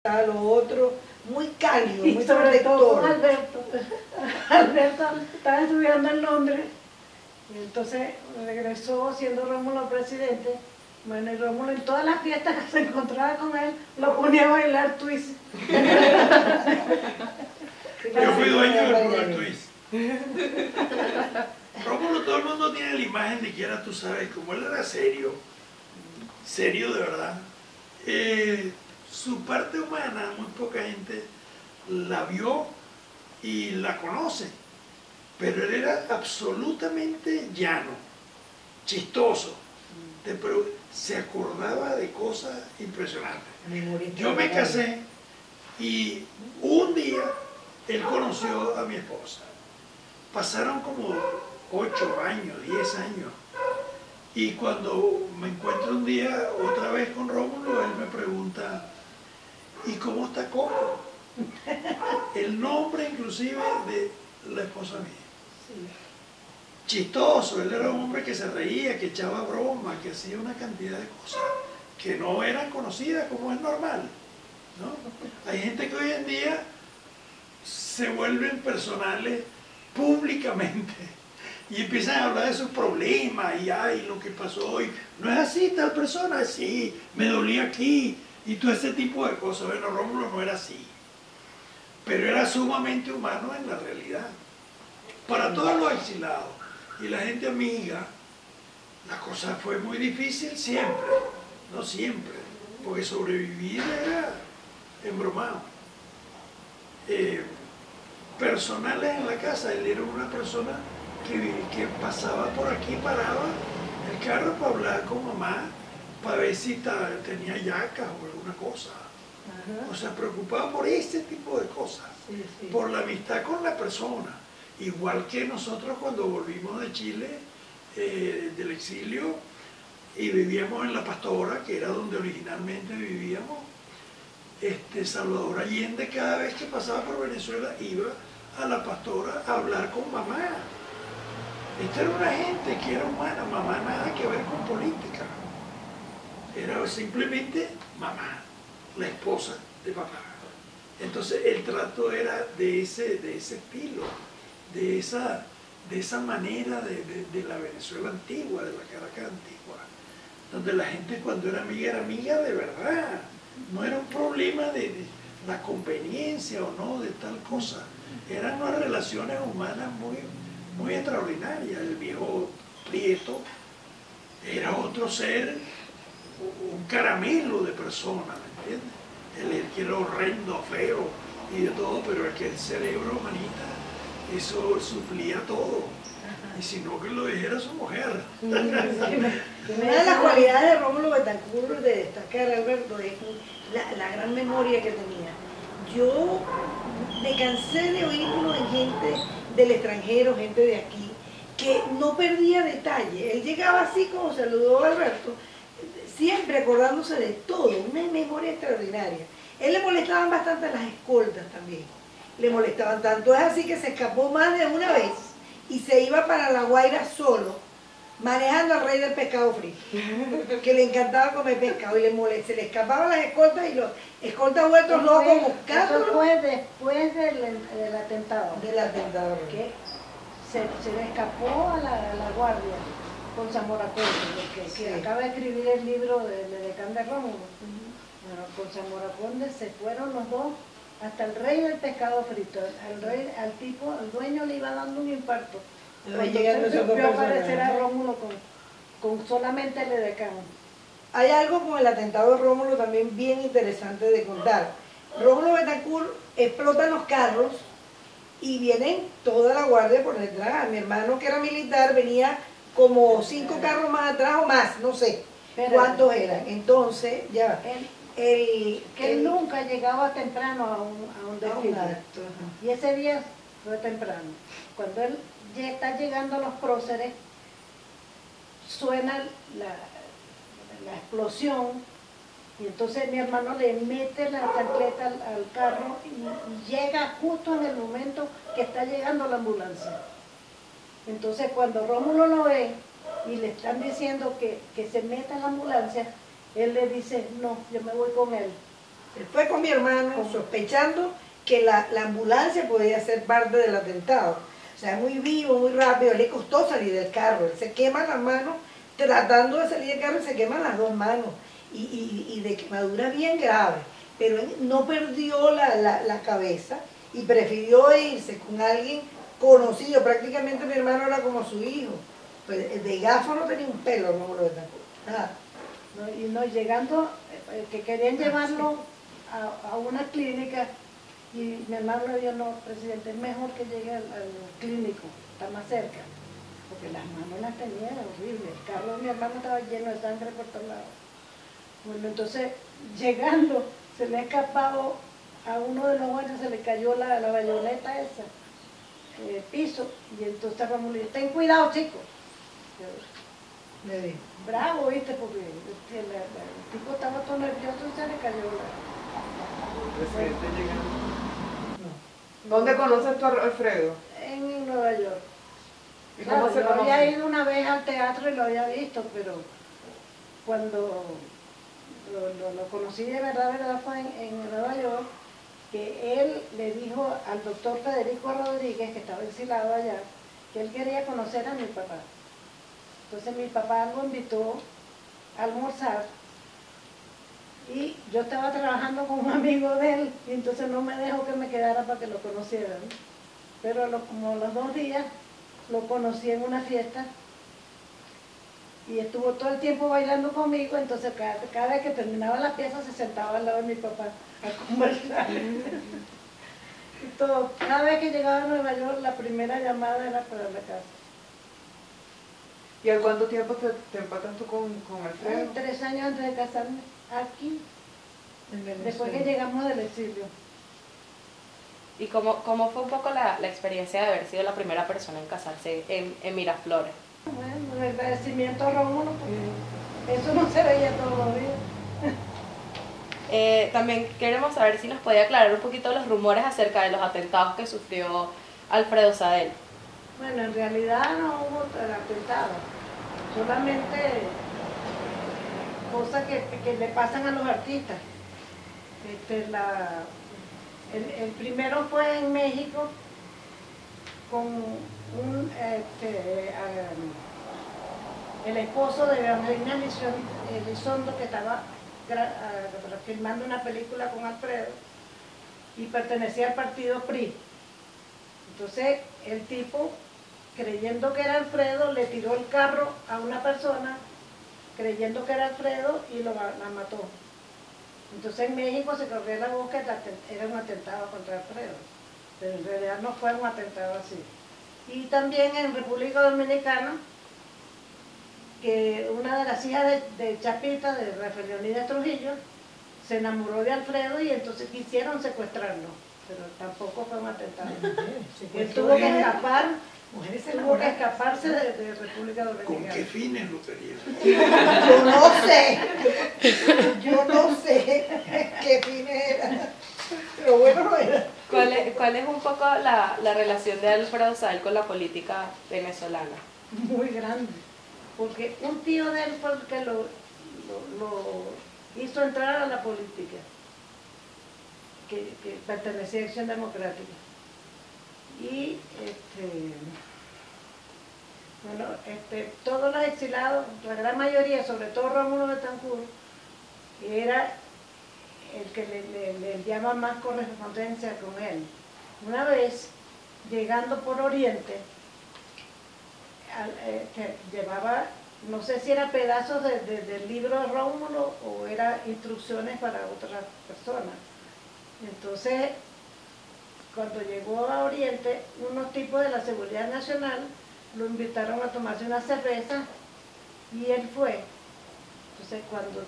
lo otro, muy cálido, Y muy sobre todo protector. Alberto. Alberto estaba estudiando en Londres y entonces regresó siendo Rómulo presidente. Bueno, y Rómulo en todas las fiestas que se encontraba con él lo ponía a bailar twist. Yo fui dueño del primer twist. Rómulo, todo el mundo tiene la imagen de que era, tú sabes, como él era serio, serio de verdad. Su parte humana, muy poca gente la vio y la conoce, pero él era absolutamente llano, chistoso, se acordaba de cosas impresionantes. Yo me casé y un día él conoció a mi esposa. Pasaron como 8 años, 10 años. Y cuando me encuentro un día otra vez con Rómulo, él me pregunta, ¿y cómo está Coco? El nombre inclusive de la esposa mía. Sí. Chistoso, él era un hombre que se reía, que echaba broma, que hacía una cantidad de cosas que no eran conocidas como es normal, ¿no? Hay gente que hoy en día se vuelven personales públicamente y empiezan a hablar de sus problemas y ay, lo que pasó hoy. No es así, tal persona, sí, me dolía aquí y todo ese tipo de cosas. Bueno, Rómulo no era así, pero era sumamente humano en la realidad. Para todos los exilados y la gente amiga, la cosa fue muy difícil siempre, no siempre, porque sobrevivir era embromado. Personales en la casa, él era una persona que pasaba por aquí, paraba el carro para hablar con mamá, para ver si tenía yacas o alguna cosa. O sea, preocupado por este tipo de cosas, por la amistad con la persona. Igual que nosotros cuando volvimos de Chile, del exilio, y vivíamos en La Pastora, que era donde originalmente vivíamos, Salvador Allende cada vez que pasaba por Venezuela iba a La Pastora a hablar con mamá. Esta era una gente que era humana, mamá nada que ver con política. Era simplemente mamá, la esposa de papá. Entonces el trato era de ese estilo, de esa manera de la Venezuela antigua, de la Caracas antigua, donde la gente cuando era amiga de verdad. No era un problema de la conveniencia o no, de tal cosa. Eran unas relaciones humanas muy extraordinarias. El viejo Prieto era otro ser, un caramelo de persona, ¿me entiendes? El que era horrendo, feo y de todo, pero el que el cerebro, manita, eso suplía todo. Y si no, que lo dijera su mujer. Una de las cualidades de Rómulo Betancourt de destacar, Alberto, es la gran memoria que tenía. Yo me cansé de oírlo en gente del extranjero, gente de aquí, que no perdía detalle. Él llegaba así como saludó a Alberto, siempre acordándose de todo, una memoria extraordinaria. Él le molestaban bastante a las escoltas también. Le molestaban tanto, es así que se escapó más de una vez y se iba para La Guaira solo, manejando al rey del pescado frito, que le encantaba comer pescado y se le escapaban las escoltas y los escoltas vueltos locos buscándolo. Eso fue después del atentado. Del atentado. Que se le escapó a la guardia con Zamora Conde, que acaba de escribir el libro de Edecán de Rómulo. Bueno, con Zamora Conde se fueron los dos hasta el rey del pescado frito. Al dueño le iba dando un infarto. Se vio aparecer a Rómulo con solamente el edecán. Hay algo con el atentado de Rómulo también bien interesante de contar. Rómulo Betancourt explota los carros y vienen toda la guardia por detrás. Mi hermano, que era militar, venía como 5 carros más atrás o más, no sé cuántos eran. Entonces, ya él nunca llegaba temprano a un desfile. Y ese día fue temprano. Cuando él ya está llegando a los próceres, suena la explosión y entonces mi hermano le mete la chancleta al carro y llega justo en el momento que está llegando la ambulancia. Entonces cuando Rómulo lo ve y le están diciendo que se meta en la ambulancia, él le dice, no, yo me voy con él. Él fue con mi hermano sospechando que la ambulancia podía ser parte del atentado. O sea, muy vivo, muy rápido. Le costó salir del carro. Él se quema las manos tratando de salir del carro y se queman las dos manos. Y de quemadura bien grave. Pero él no perdió la cabeza y prefirió irse con alguien conocido. Prácticamente mi hermano era como su hijo. Pues de gafo no tenía un pelo, no lo nada. No, llegando, que querían llevarlo a una clínica y mi hermano le dijo, no, presidente, es mejor que llegue al clínico, está más cerca, porque las manos las tenía horribles, el carro de mi hermano estaba lleno de sangre por todos lados. Bueno, entonces, llegando, se le ha escapado a uno de los guardias, se le cayó la bayoneta esa, el piso, y entonces Ramón le dijo, ten cuidado, chico. Le dijo. Bravo, viste, porque el tipo estaba todo nervioso y se le cayó Presidente llegando. ¿Dónde conoces tú a Alfredo? en Nueva York. ¿Y Claro, cómo se yo había conocen? ido una vez al teatro y lo había visto, pero cuando lo conocí de verdad fue en Nueva York, que él le dijo al doctor Federico Rodríguez, que estaba exilado allá, que él quería conocer a mi papá. Entonces mi papá lo invitó a almorzar y yo estaba trabajando con un amigo de él y entonces no me dejó que me quedara para que lo conocieran. Pero como los 2 días lo conocí en una fiesta y estuvo todo el tiempo bailando conmigo, entonces cada vez que terminaba la pieza se sentaba al lado de mi papá a conversar. Y todo, cada vez que llegaba a Nueva York la primera llamada era para la casa. ¿Y al cuánto tiempo te empatas tú con Alfredo? 3 años antes de casarme, aquí, En Venezuela. después que llegamos del exilio. ¿Y cómo fue un poco la experiencia de haber sido la primera persona en casarse en Miraflores? Bueno, el agradecimiento a Rómulo, porque eso no se veía todos los días. También queremos saber si nos podía aclarar un poquito los rumores acerca de los atentados que sufrió Alfredo Sadel. Bueno, en realidad no hubo atentado, solamente cosas que le pasan a los artistas. El primero fue en México con el esposo de Evangelina Elizondo, que estaba filmando una película con Alfredo y pertenecía al partido PRI. Entonces el tipo, creyendo que era Alfredo, le tiró el carro a una persona, creyendo que era Alfredo, y la mató. Entonces en México se corrió la voz que era un atentado contra Alfredo, pero en realidad no fue un atentado así. Y también en República Dominicana, que una de las hijas de Chapita, de Rafael Leonidas Trujillo, se enamoró de Alfredo y entonces quisieron secuestrarlo, pero tampoco fue un atentado. Él tuvo que escapar. Tuvo que escaparse de República Dominicana. ¿Con qué fines lo querían? Yo no sé. Yo no sé qué fin era. Pero bueno, no era. ¿Cuál es un poco la relación de Alfredo Sadel con la política venezolana? Muy grande. Porque un tío de él fue el que lo hizo entrar a la política, que pertenecía a Acción Democrática. Y todos los exilados, la gran mayoría, sobre todo Rómulo Betancourt, era el que le llama más correspondencia con él. Una vez, llegando por Oriente, llevaba, no sé si era pedazos del libro de Rómulo o era instrucciones para otras personas. Entonces, cuando llegó a Oriente, unos tipos de la Seguridad Nacional lo invitaron a tomarse una cerveza y él fue. Entonces, cuando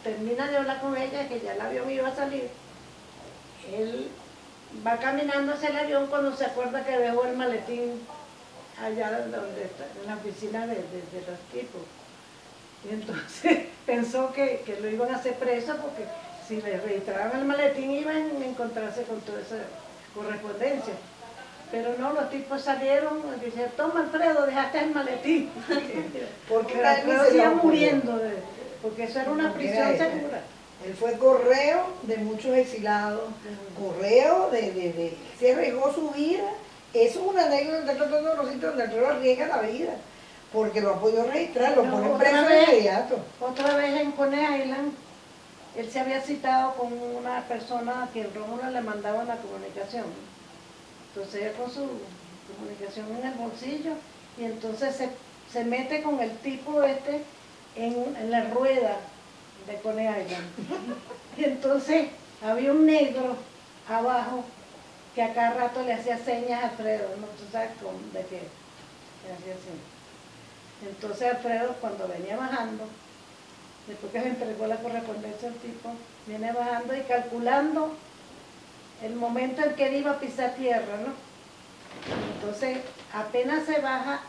termina de hablar con ella, que ya el avión iba a salir, él va caminando hacia el avión cuando se acuerda que dejó el maletín allá donde está, en la oficina de los tipos. Y entonces pensó que lo iban a hacer preso porque si le registraban el maletín iban a encontrarse con toda esa correspondencia. Pero no, los tipos salieron y dijeron, toma Alfredo, dejaste el maletín. Porque Pero Alfredo se iba muriendo, porque eso era una prisión segura. Él fue correo de muchos exilados, correo se arriesgó su vida. Eso es una anécdota de los sitios donde Alfredo arriesga la vida, porque lo ha podido registrar, lo ponen preso de inmediato. Otra vez en Coney Island, él se había citado con una persona a quien Rómulo le mandaba la comunicación. Entonces él con su comunicación en el bolsillo, y entonces se mete con el tipo en la rueda de Coney Island. Y entonces había un negro abajo que a cada rato le hacía señas a Alfredo, ¿no? ¿Tú sabes de qué? Le hacía señas. Entonces Alfredo, cuando venía bajando, después que se entregó la correspondencia al tipo, viene bajando y calculando el momento en que él iba a pisar tierra, ¿no? Entonces, apenas se baja,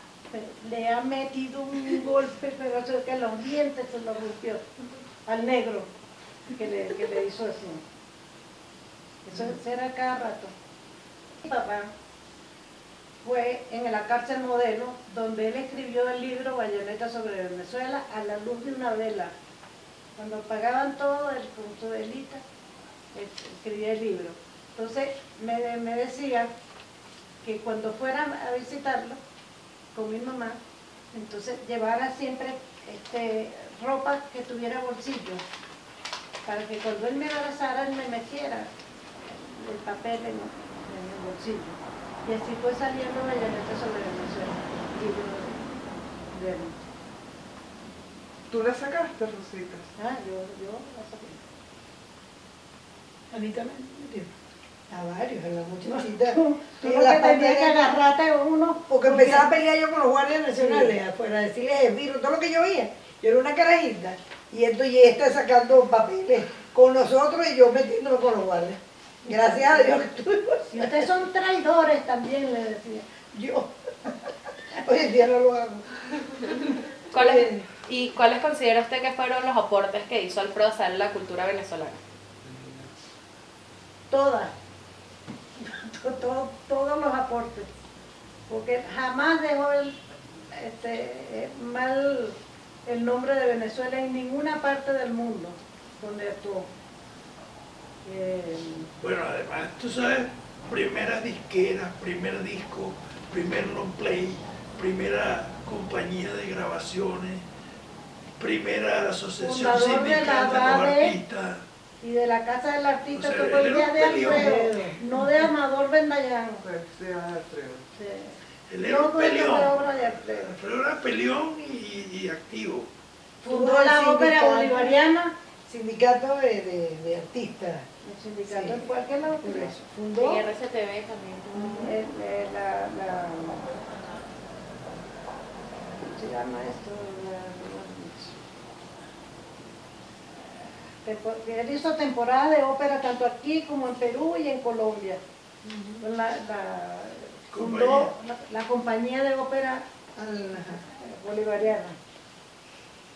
le ha metido un golpe, pero eso que los dientes se los rompió al negro que le hizo así. Eso era cada rato. Mi papá fue en la cárcel Modelo, donde él escribió el libro Bayoneta sobre Venezuela a la luz de una vela. Cuando pagaban todo, él con su velita escribía el libro. Entonces me decía que cuando fuera a visitarlo con mi mamá, entonces llevara siempre ropa que tuviera bolsillo, para que cuando él me abrazara, él me metiera el papel en el bolsillo. Y así fue saliendo Bayoneta sobre Venezuela, libro de él. ¿Tú la sacaste, Rosita? Ah, yo la saqué. A mí también me dio. A varios, a la muchachita. Tú lo que tenías que agarrarte uno. Porque empezaba a pelear yo con los guardias nacionales afuera, a decirles el virus, todo lo que yo veía. Yo era una carajita. Y esta sacando papeles con nosotros y yo metiéndome con los guardias. Gracias a Dios que estuvimos. Y ustedes son traidores también, le decía. Yo. Hoy en día no lo hago. ¿Y cuáles considera usted que fueron los aportes que hizo Alfredo Sala en la cultura venezolana? Todas. Todos los aportes. Porque jamás dejó mal el nombre de Venezuela en ninguna parte del mundo donde actuó. Bueno, además, tú sabes, primera disquera, primer disco, primer long play, primera compañía de grabaciones, primera asociación Fundador de sindical de los la ABE. artistas. Y de la Casa del Artista, O sea, que fue él idea era de un peleón. Alfredo, no de Amador Bendayán. Sí, Alfredo. Sí. Él era un Todo esto peleón. fue obra de Alfredo. Alfredo era peleón y activo. Fundó Tuvo el la ópera sindicato. bolivariana. Sindicato de artistas. El sindicato Sí. en cualquier lado. Por eso. En Fundó. RCTV también. ¿Cómo se llama esto? Él hizo temporada de ópera tanto aquí como en Perú y en Colombia. Fundó la compañía de ópera bolivariana.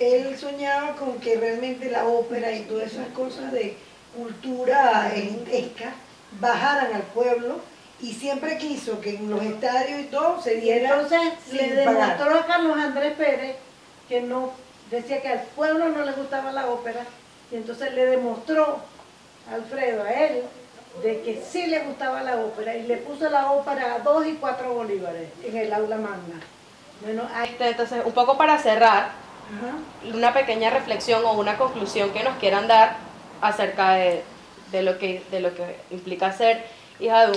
Él soñaba con que realmente la ópera y todas esas cosas de cultura elitesca bajaran al pueblo y siempre quiso que en los estadios y todo se diera Entonces sin le pagar. demostró a Carlos Andrés Pérez que no, decía que al pueblo no le gustaba la ópera, y entonces le demostró a Alfredo, a él, de que sí le gustaba la ópera, y le puso la ópera a 2 y 4 bolívares en el aula magna. Bueno, Entonces, un poco para cerrar, Ajá. una pequeña reflexión o una conclusión que nos quieran dar acerca de lo que implica ser hija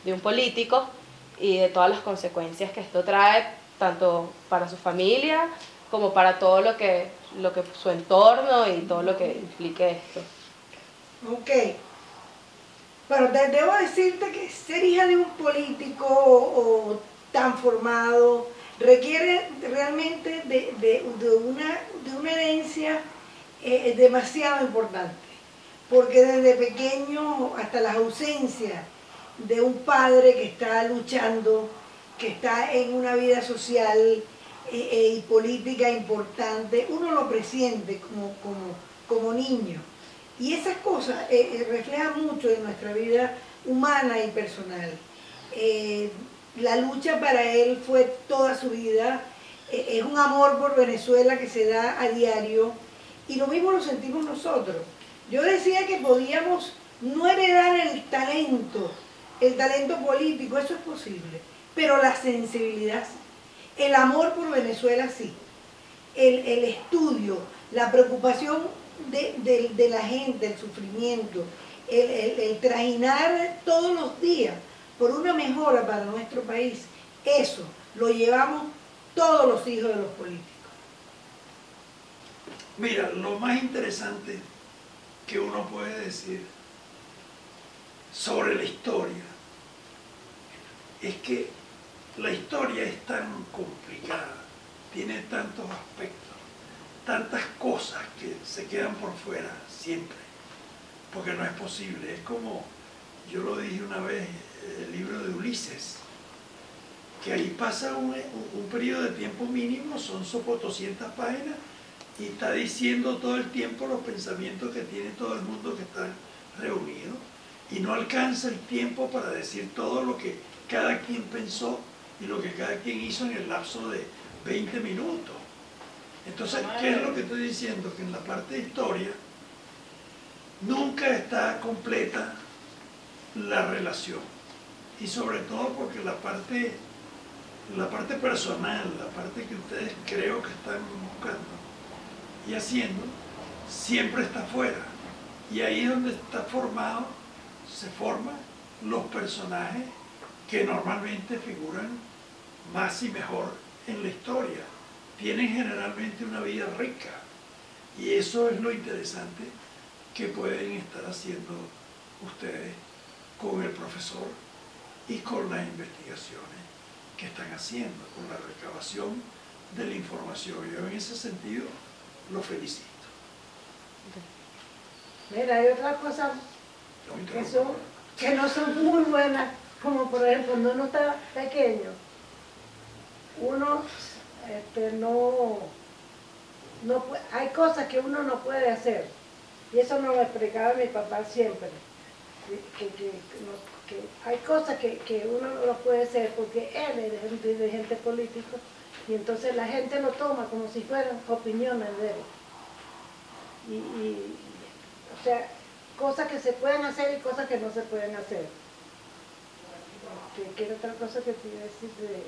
de un político y de todas las consecuencias que esto trae, tanto para su familia como para todo lo que su entorno y todo lo que implique esto. Ok. Bueno, debo decirte que ser hija de un político o tan formado requiere realmente de una herencia demasiado importante, porque desde pequeño hasta las ausencias de un padre que está luchando, que está en una vida social y política importante, uno lo presiente como niño. Y esas cosas reflejan mucho de nuestra vida humana y personal. La lucha para él fue toda su vida, es un amor por Venezuela que se da a diario, y lo mismo lo sentimos nosotros. Yo decía que podíamos no heredar el talento político, eso es posible, pero la sensibilidad sí. El amor por Venezuela sí. El estudio, la preocupación de la gente, el sufrimiento, el trajinar todos los días por una mejora para nuestro país, eso lo llevamos todos los hijos de los políticos. Mira, lo más interesante que uno puede decir sobre la historia es que la historia es tan complicada, tiene tantos aspectos, tantas cosas que se quedan por fuera siempre, porque no es posible. Es como, yo lo dije una vez, el libro de Ulises, que ahí pasa un periodo de tiempo mínimo, son 200 páginas, y está diciendo todo el tiempo los pensamientos que tiene todo el mundo que está reunido, y no alcanza el tiempo para decir todo lo que cada quien pensó y lo que cada quien hizo en el lapso de 20 minutos. Entonces, ¿qué es lo que estoy diciendo? Que en la parte de historia nunca está completa la relación, y sobre todo porque la parte personal, la parte que ustedes creo que están buscando y haciendo, siempre está fuera. Y ahí es donde se forman los personajes que normalmente figuran más y mejor en la historia. Tienen generalmente una vida rica. Y eso es lo interesante que pueden estar haciendo ustedes con el profesor y con las investigaciones que están haciendo, con la recabación de la información. Yo en ese sentido lo felicito. Mira, hay otras cosas que no son muy buenas, como por ejemplo, cuando uno está pequeño, uno hay cosas que uno no puede hacer, y eso nos lo explicaba mi papá siempre, que hay cosas que uno no lo puede hacer porque él es dirigente político, y entonces la gente lo toma como si fueran opiniones de él. O sea, cosas que se pueden hacer y cosas que no se pueden hacer. ¿Qué otra cosa que te iba a decir de